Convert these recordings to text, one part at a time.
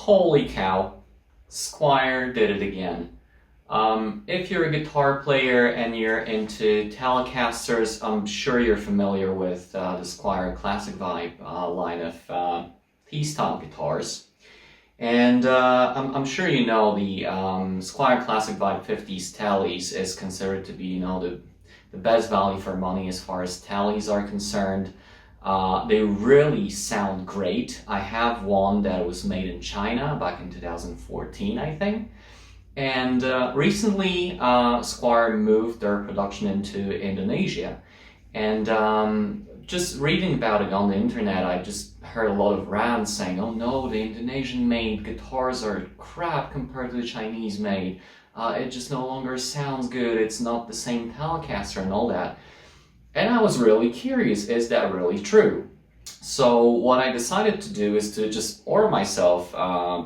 Holy cow, Squier did it again. If you're a guitar player and you're into Telecasters, I'm sure you're familiar with the Squier Classic Vibe line of piece-top guitars. And I'm sure you know the Squier Classic Vibe 50's Tellies is considered to be, the best value for money as far as Tellies are concerned. They really sound great. I have one that was made in China back in 2014, I think. And recently, Squier moved their production into Indonesia. And just reading about it on the internet, I just heard a lot of rants saying, oh no, the Indonesian-made guitars are crap compared to the Chinese-made. It just no longer sounds good. It's not the same Telecaster and all that. And I was really curious, is that really true? So what I decided to do is to just order myself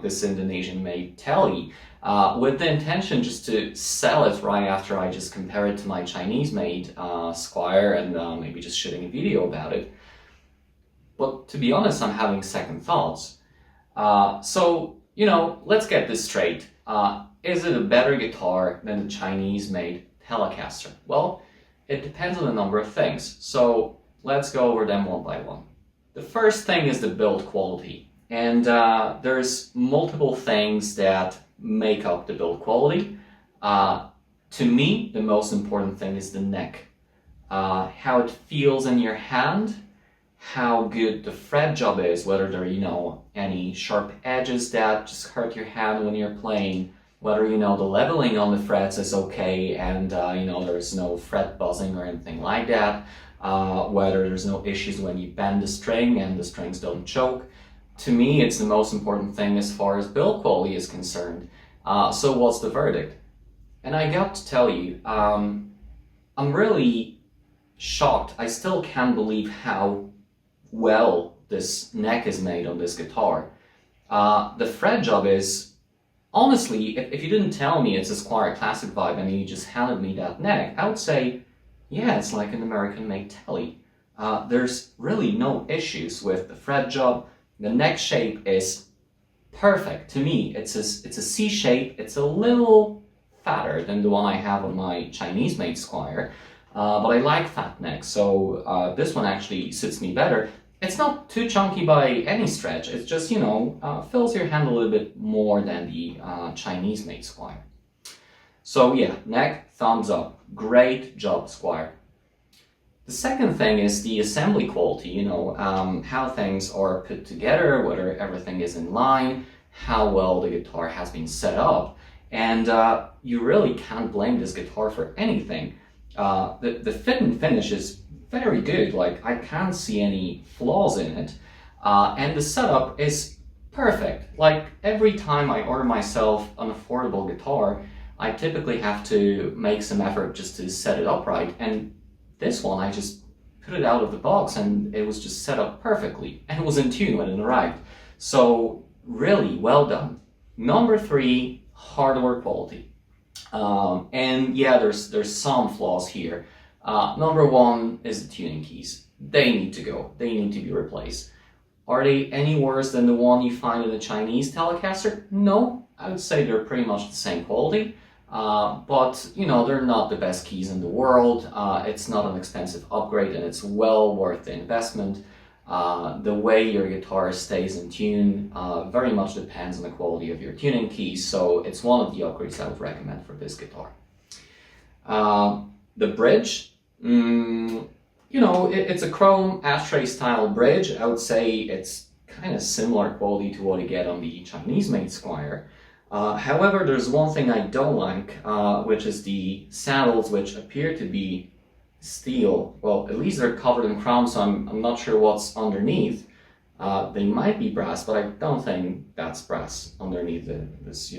this Indonesian-made Telly with the intention just to sell it right after I just compare it to my Chinese-made Squier and maybe just shooting a video about it. But to be honest, I'm having second thoughts. So, let's get this straight. Is it a better guitar than the Chinese-made Telecaster? Well, it depends on a number of things, so let's go over them one by one. The first thing is the build quality, and there's multiple things that make up the build quality. To me, the most important thing is the neck. How it feels in your hand, how good the fret job is, whether there are, any sharp edges that just hurt your hand when you're playing, whether the leveling on the frets is okay and there's no fret buzzing or anything like that, whether there's no issues when you bend the string and the strings don't choke. To me, it's the most important thing as far as build quality is concerned. So what's the verdict? And I got to tell you, I'm really shocked. I still can't believe how well this neck is made on this guitar. The fret job is, honestly, if you didn't tell me it's a Squier Classic Vibe and you just handed me that neck, I would say, yeah, it's like an American-made Telly. There's really no issues with the fret job. The neck shape is perfect. To me, it's a C shape. It's a little fatter than the one I have on my Chinese-made Squier, but I like fat necks, so this one actually suits me better. It's not too chunky by any stretch, it's just, fills your hand a little bit more than the Chinese-made Squier. So yeah, neck, thumbs up. Great job, Squier. The second thing is the assembly quality, how things are put together, whether everything is in line, how well the guitar has been set up. And you really can't blame this guitar for anything. The fit and finish is very good, like I can't see any flaws in it, and the setup is perfect. Like every time I order myself an affordable guitar, I typically have to make some effort just to set it up right, and this one I just put it out of the box and it was just set up perfectly and it was in tune when it arrived. So really well done. Number 3, hardware quality. And yeah, there's some flaws here. Number 1 is the tuning keys. They need to go. They need to be replaced. Are they any worse than the one you find in a Chinese Telecaster? No, I would say they're pretty much the same quality. But, they're not the best keys in the world. It's not an expensive upgrade and it's well worth the investment. The way your guitar stays in tune very much depends on the quality of your tuning keys, so it's one of the upgrades I would recommend for this guitar. The bridge, it's a chrome ashtray style bridge. I would say it's kind of similar quality to what you get on the Chinese-made Squier. However, there's one thing I don't like, which is the saddles, which appear to be steel. Well, at least they're covered in chrome, so I'm not sure what's underneath. They might be brass, but I don't think that's brass underneath this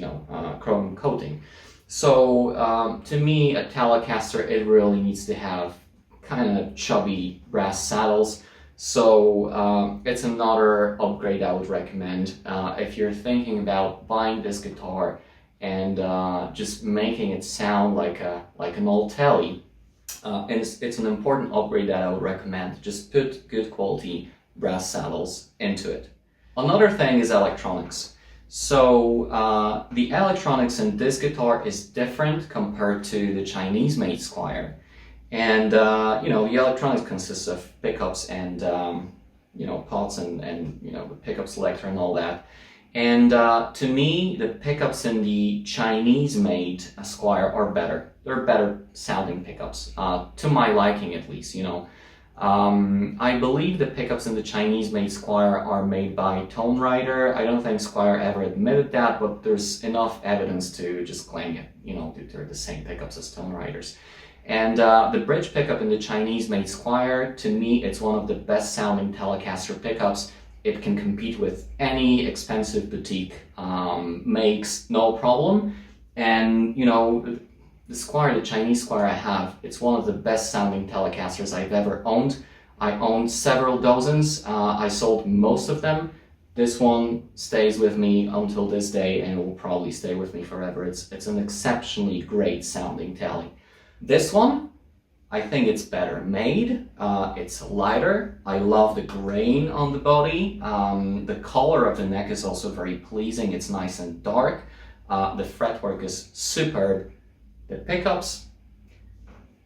chrome coating. So to me, a Telecaster, it really needs to have kind of chubby brass saddles. So it's another upgrade I would recommend if you're thinking about buying this guitar and just making it sound like an old Telly. And it's an important upgrade that I would recommend. Just put good quality brass saddles into it. Another thing is electronics. So the electronics in this guitar is different compared to the Chinese-made Squier. And you know, the electronics consists of pickups and you know, pots and you know, the pickup selector and all that. And to me, the pickups in the Chinese-made Squier are better. They're better sounding pickups, to my liking at least, you know. I believe the pickups in the Chinese-made Squier are made by Tone Rider. I don't think Squier ever admitted that, but there's enough evidence to just claim it, you know, they're the same pickups as Tone Riders. And the bridge pickup in the Chinese-made Squier, to me, it's one of the best sounding Telecaster pickups. It can compete with any expensive boutique makes, no problem. And, you know, the Squier, the Chinese Squier I have, it's one of the best sounding Telecasters I've ever owned. I owned several dozens. I sold most of them. This one stays with me until this day and it will probably stay with me forever. It's an exceptionally great sounding Tele. This one, I think it's better made. It's lighter. I love the grain on the body. The color of the neck is also very pleasing. It's nice and dark. The fretwork is superb. The pickups,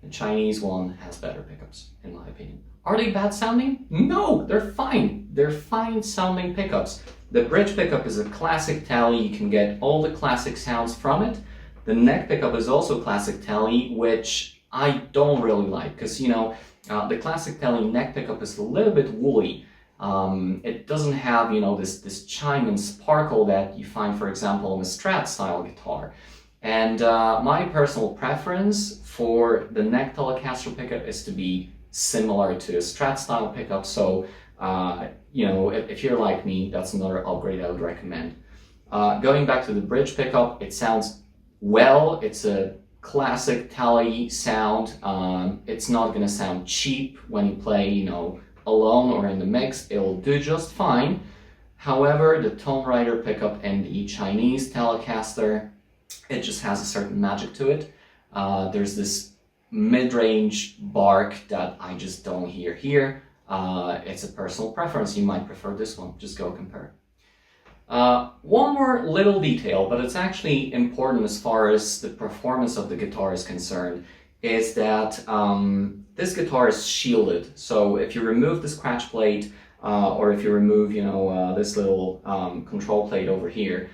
the Chinese one has better pickups, in my opinion. Are they bad sounding? No, they're fine. They're fine sounding pickups. The bridge pickup is a classic Tele. You can get all the classic sounds from it. The neck pickup is also classic Tele, which I don't really like, because, you know, the classic Tele neck pickup is a little bit woolly. It doesn't have, you know, this chime and sparkle that you find, for example, in a Strat style guitar. And my personal preference for the neck Telecaster pickup is to be similar to a Strat style pickup. So, you know, if you're like me, that's another upgrade I would recommend. Going back to the bridge pickup, it sounds well. It's a classic Tele sound. It's not going to sound cheap when you play, you know, alone or in the mix. It'll do just fine. However, the Tone Rider pickup and the Chinese Telecaster, it just has a certain magic to it. There's this mid-range bark that I just don't hear here. It's a personal preference. You might prefer this one. Just go compare. One more little detail, but it's actually important as far as the performance of the guitar is concerned, is that this guitar is shielded. So if you remove the scratch plate, or if you remove, you know, this little control plate over here,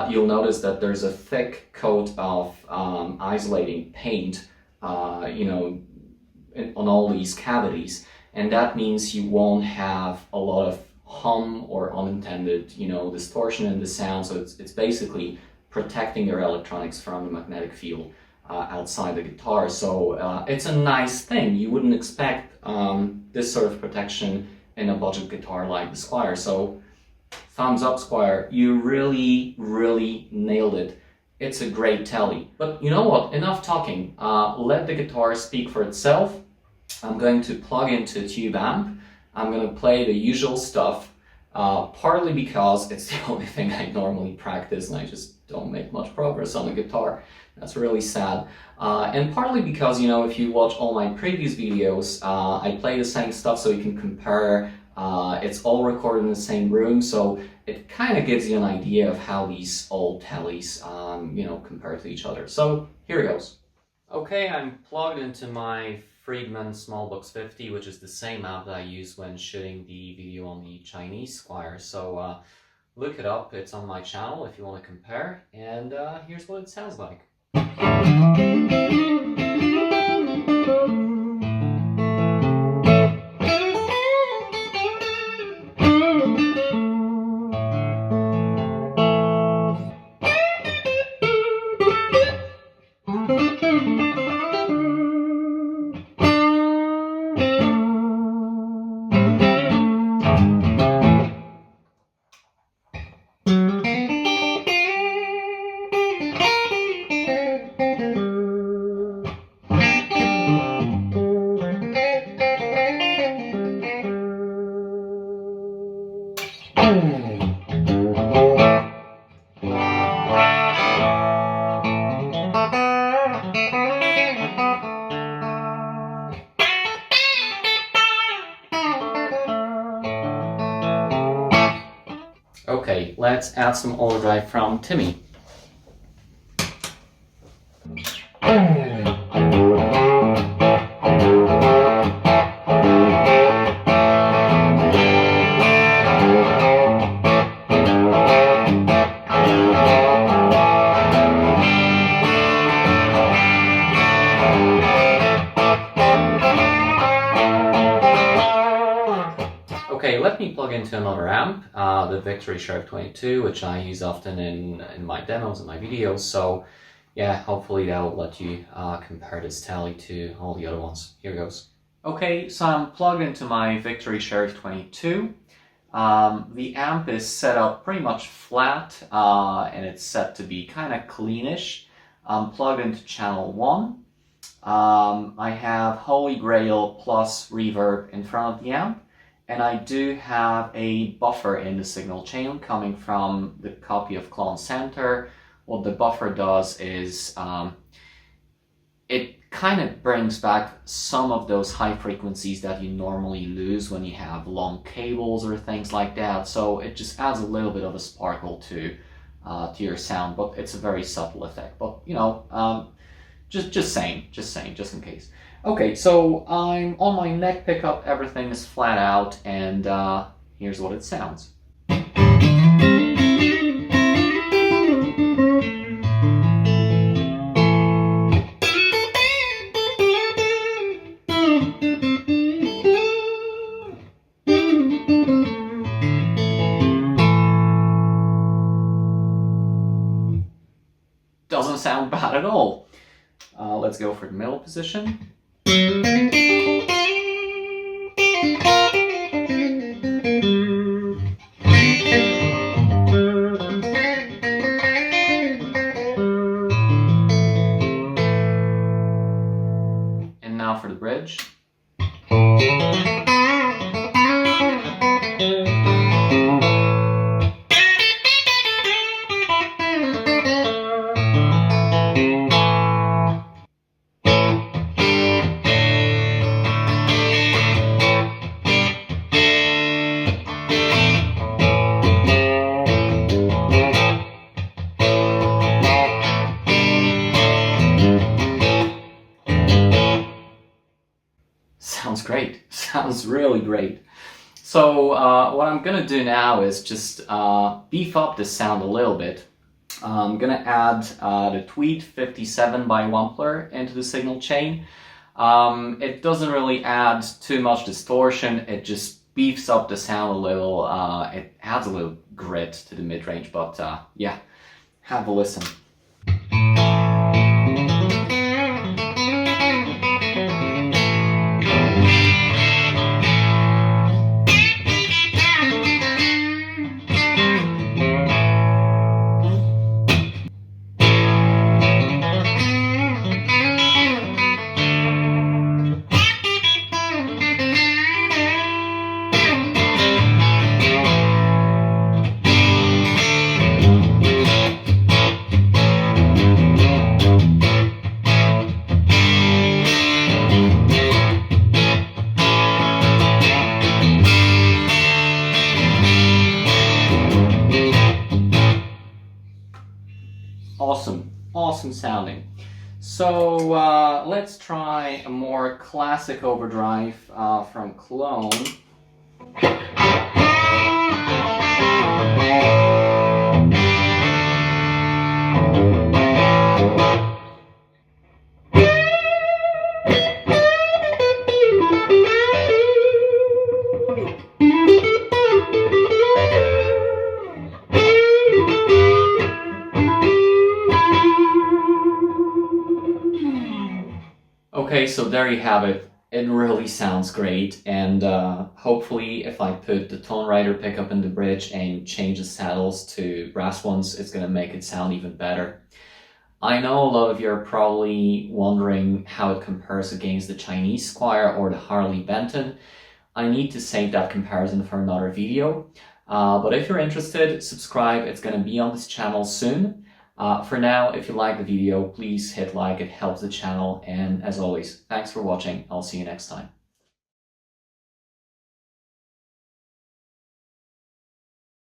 you'll notice that there's a thick coat of isolating paint, you know, on all these cavities, and that means you won't have a lot of hum or unintended, you know, distortion in the sound. So it's basically protecting your electronics from the magnetic field outside the guitar. So it's a nice thing. You wouldn't expect this sort of protection in a budget guitar like the Squier. So thumbs up, Squier. You really, really nailed it. It's a great Tele. But you know what? Enough talking. Let the guitar speak for itself. I'm going to plug into a tube amp. I'm going to play the usual stuff, partly because it's the only thing I normally practice and I just don't make much progress on the guitar. That's really sad. And partly because, you know, if you watch all my previous videos, I play the same stuff so you can compare. It's all recorded in the same room, so it kind of gives you an idea of how these old Teles, you know, compare to each other. So here it goes. Okay, I'm plugged into my Friedman Smallpox 50, which is the same amp that I use when shooting the video on the Chinese Squier. So look it up, it's on my channel if you want to compare, and here's what it sounds like. Okay, let's add some overdrive from Timmy. Okay, let me plug into another amp, the Victory Sheriff 22, which I use often in my demos and my videos. So yeah, hopefully that will let you compare this tally to all the other ones. Here goes. Okay, so I'm plugged into my Victory Sheriff 22. The amp is set up pretty much flat, and it's set to be kind of cleanish. I'm plugged into channel 1. I have Holy Grail plus reverb in front of the amp. And I do have a buffer in the signal chain coming from the copy of Clone Center. What the buffer does is it kind of brings back some of those high frequencies that you normally lose when you have long cables or things like that. So it just adds a little bit of a sparkle to your sound, but it's a very subtle effect. But you know, just saying, just in case. Okay, so I'm on my neck pickup, everything is flat out, and here's what it sounds. Doesn't sound bad at all. Let's go for the middle position. And now for the bridge. Sounds great. Sounds really great. So what I'm gonna do now is just beef up the sound a little bit. I'm gonna add the Tweed 57 by Wampler into the signal chain. It doesn't really add too much distortion, it just beefs up the sound a little. It adds a little grit to the mid-range, but yeah, have a listen. Awesome sounding. So let's try a more classic overdrive from Clone. Okay, so there you have it. It really sounds great, and hopefully if I put the Tone Rider pickup in the bridge and change the saddles to brass ones, it's gonna make it sound even better. I know a lot of you are probably wondering how it compares against the Chinese Squier or the Harley Benton. I need to save that comparison for another video, but if you're interested, subscribe. It's gonna be on this channel soon. For now, if you like the video, please hit like, it helps the channel, and as always, thanks for watching. I'll see you next time.